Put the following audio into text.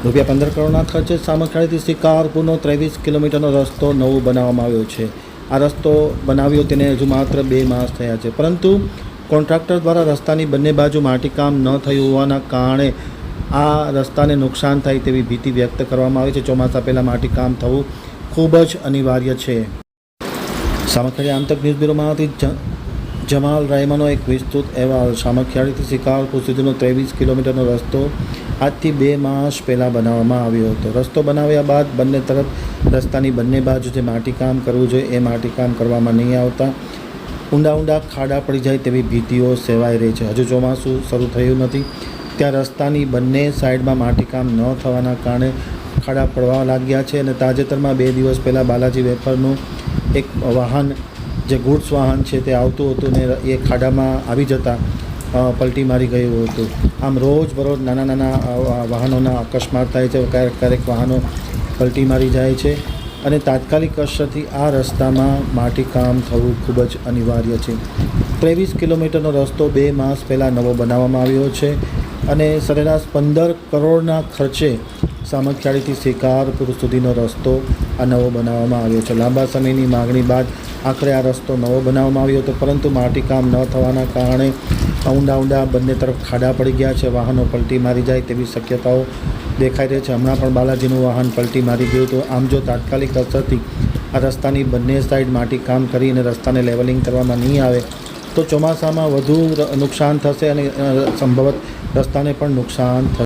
₹15 કરોડના ખર્ચે સામખિયાળીથી શિકારપુરનો 23 કિલોમીટરનો રસ્તો નવો બનાવવામાં આવ્યો છે. આ રસ્તો બનાવ્યો તેને હજુ માત્ર 2 માસ થયા છે, પરંતુ કોન્ટ્રાક્ટર દ્વારા રસ્તાની બંને બાજુ માટીકામ ન થયું હોવાના કારણે આ રસ્તાને નુકસાન થાય તેવી ભીતિ વ્યક્ત કરવામાં આવી છે. ચોમાસા પહેલાં માટીકામ થવું ખૂબ જ અનિવાર્ય છે. સામખિયાળી આમતક ન્યૂઝ બ્યુરોમાંથી જમાલ રાયમાનો એક વિસ્તૃત અહેવાલ. સામખિયાળીથી શિકારપુર સુધીનો 23 કિલોમીટરનો રસ્તો આજથી 2 માસ પહેલાં બનાવવામાં આવ્યો હતો. રસ્તો બનાવ્યા બાદ બંને તરફ રસ્તાની બંને બાજુ જે માટીકામ કરવું જોઈએ એ માટીકામ કરવામાં નહીં આવતા ઊંડા ખાડા પડી જાય તેવી ભીતિઓ સેવાઈ રહી છે. હજુ ચોમાસું શરૂ થયું નથી ત્યાં રસ્તાની બંને સાઈડમાં માટીકામ ન થવાના કારણે ખાડા પડવા લાગ્યા છે. અને તાજેતરમાં 2 દિવસ પહેલાં બાલાજી વેફરનું એક વાહન જે ગુડ્સ વાહન છે તે આવતું હતું ને એ ખાડામાં આવી જતાં પલટી મારી ગયું હતું. આમ રોજબરોજ નાના વાહનોના અકસ્માત થાય છે. ક્યારેક વાહનો પલટી મારી જાય છે અને તાત્કાલિક અસરથી આ રસ્તામાં માટીકામ થવું ખૂબ જ અનિવાર્ય છે. 23 કિલોમીટરનો રસ્તો 2 માસ પહેલાં નવો બનાવવામાં આવ્યો છે અને સરેરાશ 15 કરોડના ખર્ચે સામખિયાળીથી શિકારપુર સુધીનો રસ્તો આ નવો બનાવવામાં આવ્યો છે. લાંબા સમયની માગણી બાદ આખરે આ રસ્તો નવો બનાવવામાં આવ્યો હતો, પરંતુ માટીકામ ન થવાના કારણે ઊંડા બંને તરફ ખાડા પડી ગયા છે. વાહનો પલટી મારી જાય તેવી શક્યતાઓ દેખાઈ રહી છે. હમણાં પણ બાલાજીનું વાહન પલટી મારી ગયું હતું. આમ જો તાત્કાલિક અસરથી આ રસ્તાની બંને સાઈડ માટીકામ કરીને રસ્તાને લેવલિંગ કરવામાં નહીં આવે તો ચોમાસામાં વધુ નુકસાન થશે અને સંભવત રસ્તાને પણ નુકસાન થશે.